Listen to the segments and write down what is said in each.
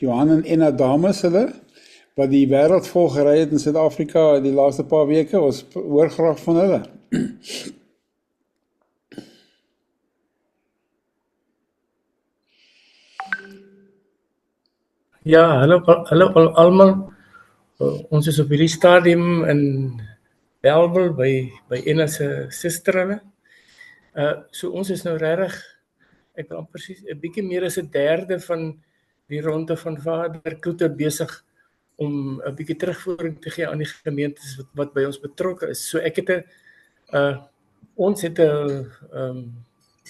Johan en Enna dames hulle, wat die wêreld vol gery het in Suid-Afrika die laaste paar weke, ons hoor graag van hulle. Ja, hallo almal. Ons is op hierdie stadium in Bellville by Enna se suster hulle. So ons is nou regtig, ek wil presies 'n bietjie meer as 'n derde van die ronde van Vader Kloete besig om 'n bietjie terugvoering te gee aan die gemeentes wat by ons betrokke is. So ek het ons het 'n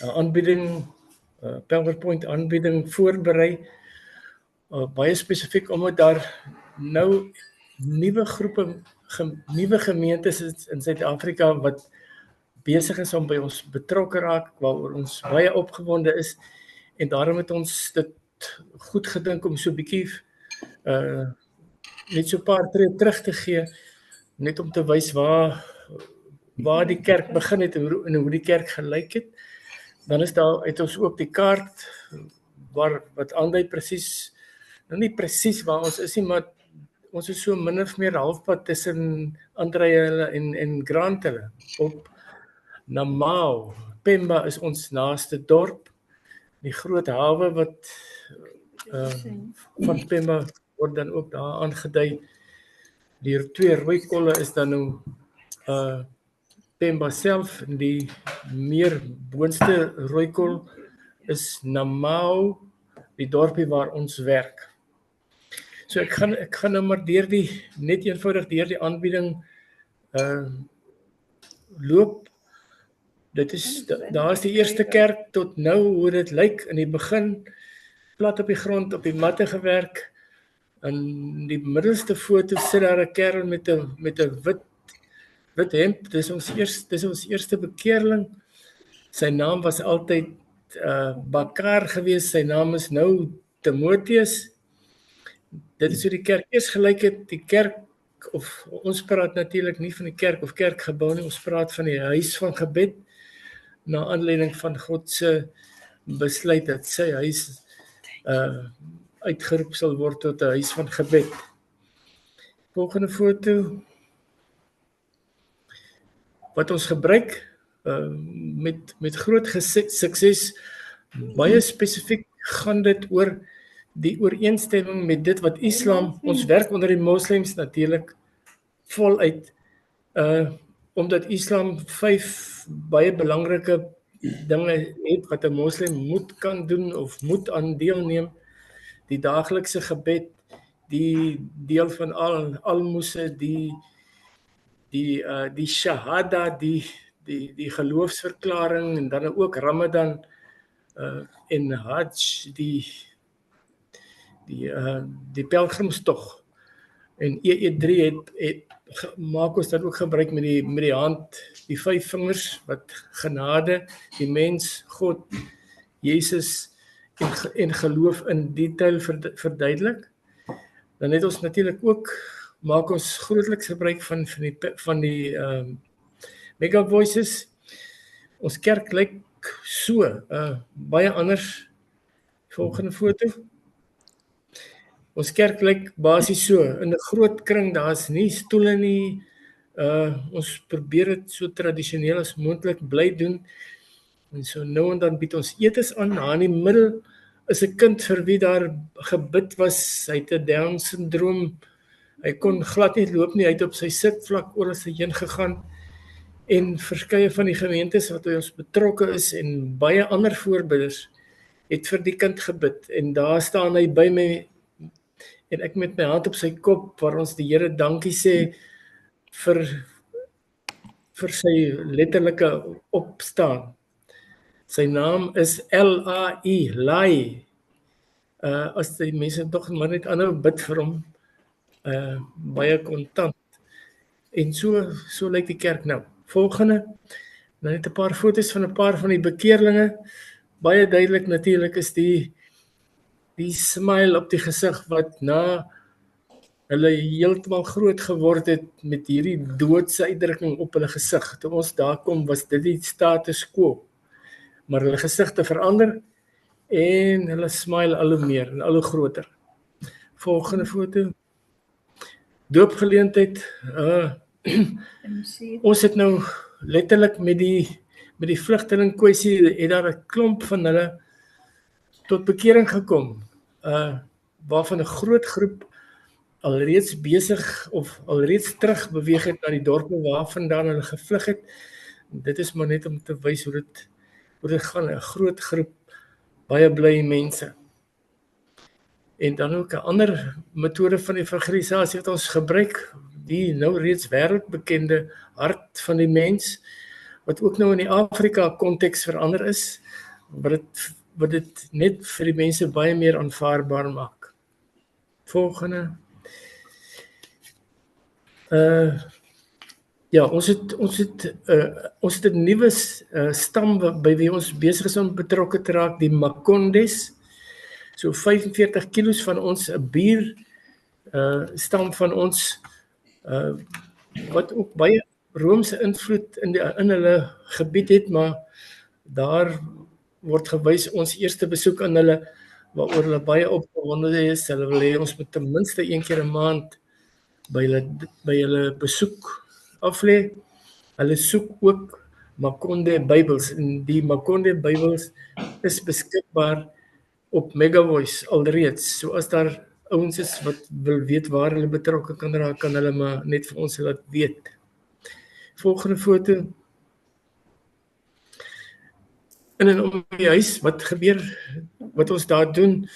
aanbieding, PowerPoint aanbieding voorberei, baie spesifiek omdat daar nou nuwe groepe, nuwe gemeentes in Suid-Afrika wat besig is om by ons betrokke raak, waaroor ons baie opgewonde is, en daarom het ons dit goed gedink om so 'n bietjie net so 'n paar tree terug te gee, net om te wys waar die kerk begin het en hoe die kerk gelyk het. Dan is daar het ons ook die kaart wat aandui presies, nou nie presies waar ons is nie, maar ons is so min of meer halfpad tussen Andrei hulle en Grant hulle op Namao. Pemba is ons naaste dorp. Die groot hawe wat van Pemba word dan ook daar aangedui. Die 2 rooi kolle is dan nou Pemba self, en die meer boonste rooi kol is Namao, die dorpie waar ons werk. So ek gaan nou maar net eenvoudig deur die aanbieding loop. Daar is die eerste kerk tot nou, hoe dit lyk in die begin, plat op die grond, op die matte gewerk. In die middelste foto sit daar 'n kerel met 'n wit hemp. Dis ons eerste bekeerling. Sy naam was altyd Bakar gewees, sy naam is nou Timotheus. Dit is hoe die kerk eers gelyk het. Die kerk, of ons praat natuurlik nie van die kerk of kerkgebou nie, ons praat van die huis van gebed, na aanleiding van God se besluit dat sy huis uitgeroep sal word tot 'n huis van gebed. Volgende foto. Wat ons gebruik met groot sukses, baie spesifiek gaan dit oor die ooreenstemming met dit wat Islam, ons werk onder die moslems natuurlik voluit, omdat Islam 5 baie belangrike dinge het wat 'n moslim moet kan doen of moet aan deelneem. Die daaglikse gebed, die deel van almoses, die shahada, die geloofsverklaring, en dan ook Ramadan en Hajj, die pelgrimstog. En EE3 maak ons dan ook gebruik met die hand, die 5 vingers wat genade, die mens, God, Jesus en geloof in detail verduidelik. Dan het ons natuurlik ook, maak ons grootliks gebruik van die mega voices. Ons kerk lyk so, baie anders. Volgende foto. Ons kerk lyk basies so, in 'n groot kring, daar's nie stoele nie. Ons probeer dit so tradisioneel as moontlik bly doen. En so nou en dan bied ons etes aan. In die middel is 'n kind vir wie daar gebid was. Hy het 'n Down syndroom. Hy kon glad nie loop nie. Hy het op sy sitvlak oral sy heen gegaan. En verskeie van die gemeentes wat by ons betrokke is en baie ander voorbiders het vir die kind gebid. En daar staan hy by my en ek met my hand op sy kop, waar ons die Here dankie sê vir sy letterlike opstaan. Sy naam is L-A-I, Lai. As die mense tog maar net aanhou bid vir hom, baie kontant. En so lyk die kerk nou. Volgende, dan net 'n paar foto's van 'n paar van die bekeerlinge. Baie duidelik natuurlik is die smile op die gesig wat na hulle heeltemal groot geword het met hierdie doodse uitdrukking op hulle gesig. Toe ons daar kom, was dit die status quo. Maar hulle gesigte verander en hulle smile al hoe meer en al hoe groter. Volgende foto. Doopgeleentheid. Ons het nou letterlik met die vlugteling kwessie het daar 'n klomp van hulle tot bekering gekom. Waarvan 'n groot groep alreeds besig of alreeds terug beweeg het na die dorpe waarvandaan hulle gevlug het. Dit is maar net om te wys hoe dit gaan, 'n groot groep baie bly mense. En dan ook 'n ander metode van evangelisasie wat ons gebruik, die nou reeds wêreldbekende hart van die mens, wat ook nou in die Afrika konteks verander is, wat dit net vir die mense baie meer aanvaarbaar maak. Volgende. Ja, ons het 'n nuwe stam by wie ons besig is om betrokke te raak, die Makondes. So 45 kilos van ons, 'n bier stam van ons, wat ook baie Romeinse invloed in hulle gebied het, maar daar word gewys ons eerste besoek aan hulle, waaroor hulle baie opgewonde is. Hulle wil hê ons moet ten minste een keer 'n maand by hulle besoek aflê. Hulle soek ook Makonde Bybels, en die Makonde Bybels is beskikbaar op Megavoice alreeds. So as daar ouens is wat wil weet waar hulle betrokke kan raak, kan hulle maar net vir ons laat weet. Volgende foto. In en om die huis, wat gebeur, wat ons daar doen,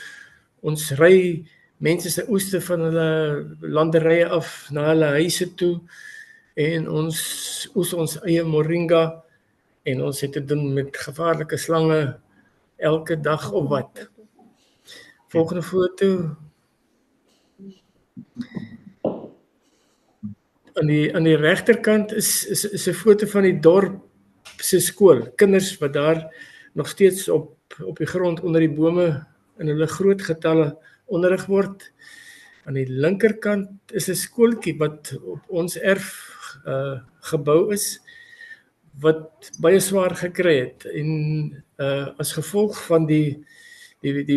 ons ry mense se oeste van hulle landerye af na hulle huise toe, en ons oes ons eie moringa, en ons het te doen met gevaarlike slange elke dag of wat. Volgende foto. Aan die regterkant is 'n foto van die dorp se skool. Kinders wat daar nog steeds op die grond onder die bome in hulle groot getalle onderrig word. Aan die linkerkant is 'n skooltjie wat op ons erf gebou is, wat baie swaar gekry het, en as gevolg van die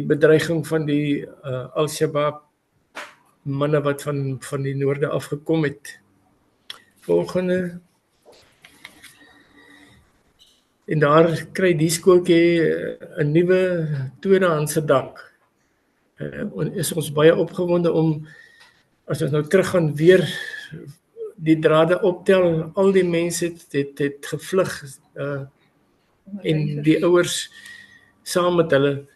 bedreiging van die Al-Shabaab manne wat van die noorde afgekom het. Volgende. En daar kry die skooltjie 'n nuwe tweedehandse dak. Is ons baie opgewonde om, as ons nou terug gaan weer die drade optel, al die mense het gevlug, en die ouers saam met hulle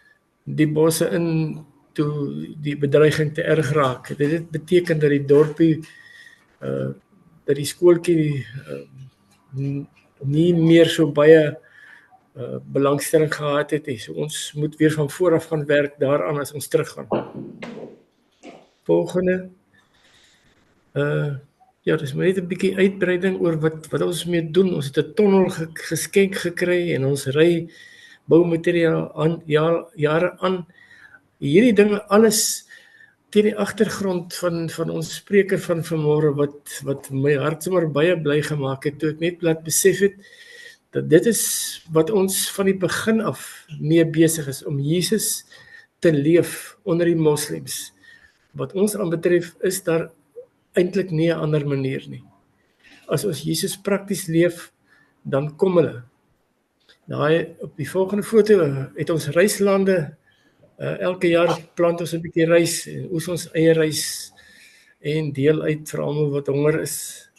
die bosse in, toe die bedreiging te erg raak. Dit beteken dat die dorpie, dat die skooltjie nie meer so baie belangstelling gehad het. So ons moet weer van vooraf gaan werk daaraan as ons teruggaan. Volgende. Ja, dis maar net 'n bietjie uitbreiding oor wat ons mee doen. Ons het 'n tonnel geskenk gekry en ons ry boumateriaal aan jare aan. Hierdie dinge alles teen die agtergrond van ons spreker van vanmôre wat my hart sommer baie bly gemaak het toe ek net laat besef het dat dit is wat ons van die begin af mee besig is, om Jesus te leef onder die moslems. Wat ons aanbetref is daar eintlik nie 'n ander manier nie. As ons Jesus prakties leef, dan kom hulle. Daai op die volgende foto het ons reislande. Elke jaar plant ons 'n bietjie rys, oes ons eie rys en deel uit vir almal wat honger is.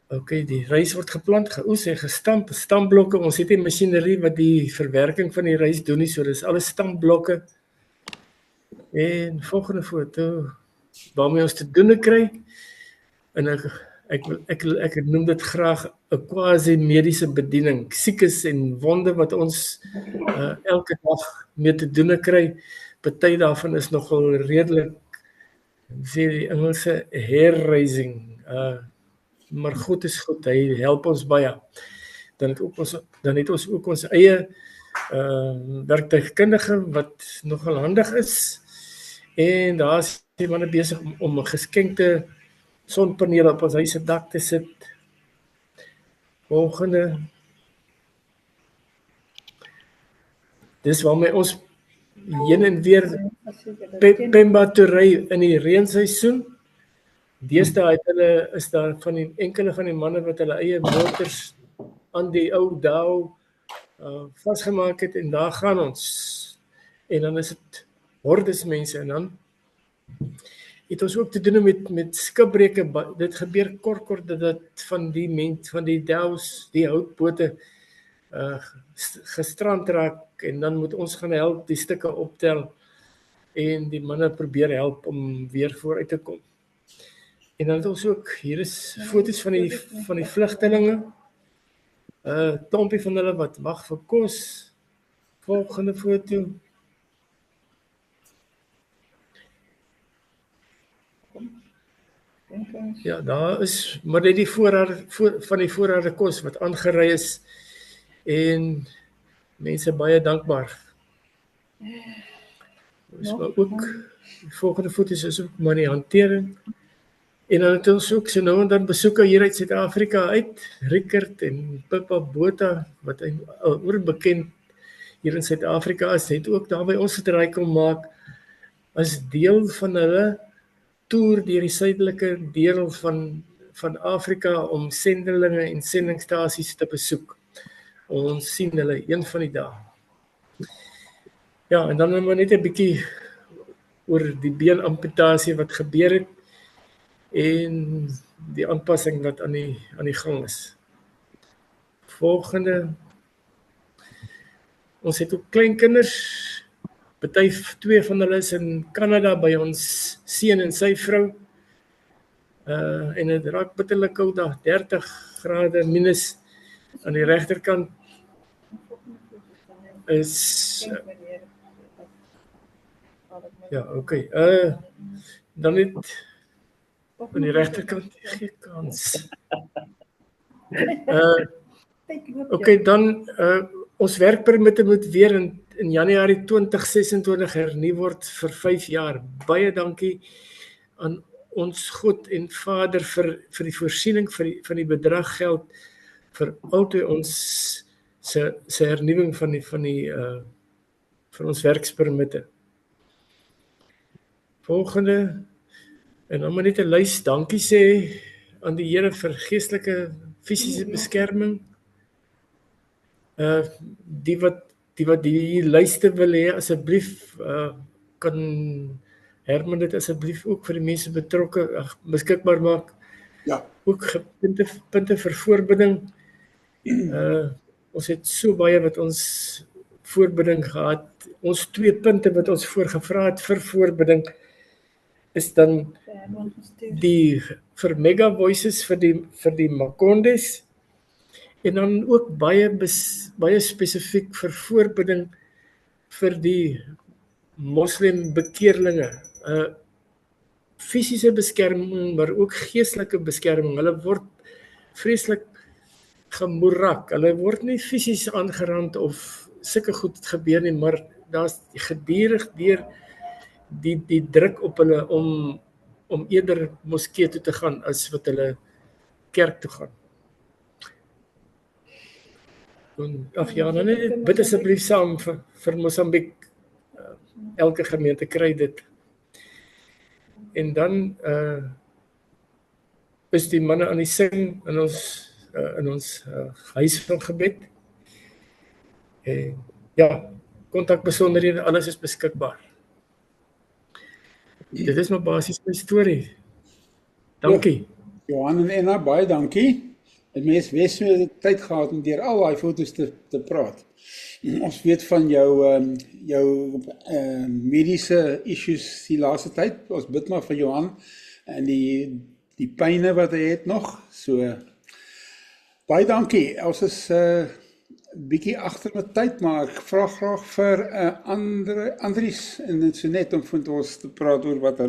OK, die rys word geplant, geoes en gestamp, stampblokke. Ons het 'n masjinerie wat die verwerking van die rys doen nie, so dis alles stampblokke. En volgende foto, waarmee ons te doen kry, en ek noem dit graag 'n quasi-mediese bediening, siekes en wonde wat ons elke dag mee te doen kry. Party daarvan is nogal redelik, sê die Engelse, hair-raising, maar God is goed, hy help ons baie. Dan het ons ook ons eie werktuigkundige wat nogal handig is, en daar is die manne besig om 'n geskenkte sonpanele op ons huis se dak te sit. Volgende. dis waarmee ons heen en weer Pemba toe ry in die reenseisoen. Deesdae is daar enkele van die manne wat hulle eie motors aan die ou Dao vasgemaak het en daar gaan ons. En dan is dit hordes mense en dan het ons ook te doen met skipbreuke. Dit gebeur kort dat van die Daos, die houtbote gestrand raak en dan moet ons gaan help die stukke optel en die manne probeer help om weer vooruit te kom. En dan het ons ook, hier is foto's van die vlugtelinge. Klompie van hulle wat wag vir kos. Volgende foto. Ja, daar is maar net die voorrade kos wat aangery is en mense baie dankbaar. Dis maar ook die volgende foto's is ook maar die hantering. En dan het ons ook so nou en dan besoeke hier uit Suid-Afrika uit, Rickert en Pippa Botha wat oorbekend hier in Suid-Afrika is, het ook daar by ons gedraai kom maak as deel van hulle toer deur die suidelike deel van Afrika om sendelinge en sendingstasies te besoek. Ons sien hulle een van die dae. Ja, en dan maar net 'n bietjie oor die beenamputasie wat gebeur het en die aanpassing wat aan die gang is. Volgende. Ons het ook kleinkinders. Party 2 van hulle is in Kanada by ons seun en sy vrou. En dit raak bitterlik koud daar, 30 grade minus aan die regterkant is ja, okay. Dan net aan die regterkant gee kans. Okay, dan ons werkpermitte moet weer in Januarie 2026 hernu word vir 5 jaar. Baie dankie aan ons God en Vader vir die voorsiening van die bedrag geld vir altyd ons se hernuwing van ons werkspermitte. Volgende. En dan moet net 'n lys dankie sê aan die Here vir geestelike fisiese beskerming. Die wat die lyste wil hê, asseblief kan Herman dit asseblief ook vir die mense betrokke beskikbaar maak. Ja. Ook punte vir voorbinding. Ons het so baie wat ons voorbinding gehad. Ons 2 punte wat ons voorgevra het vir voorbinding is dan die vir Mega Voices vir die Makondes en dan ook baie spesifiek vir voorbinding vir die moslim bekeerlinge. Fisiese beskerming, maar ook geestelike beskerming. Hulle word vreeslik gemoerak. Hulle word nie fisies aangerand of sulke goed gebeur nie, maar daar's gedurig deur die druk op hulle om eerder moskee toe te gaan as wat hulle kerk toe gaan. Ag ja, dan net bid asseblief saam vir Mosambiek. Elke gemeente kry dit. En dan is die manne aan die sing in ons huis van gebed. Ja, kontakbesonderhede, alles is beskikbaar. Dit is maar basies my storie. Dankie. Johan en Enna, baie dankie. En mens so tyd gehad om deur al daai foto's te praat. Ons weet van jou mediese issues die laaste tyd. Ons bid maar vir Johan en die pyne wat hy het nog. So baie dankie. Ons is bietjie agter met tyd, maar ek vra graag vir Andries en dit so net om van ons te praat oor wat hulle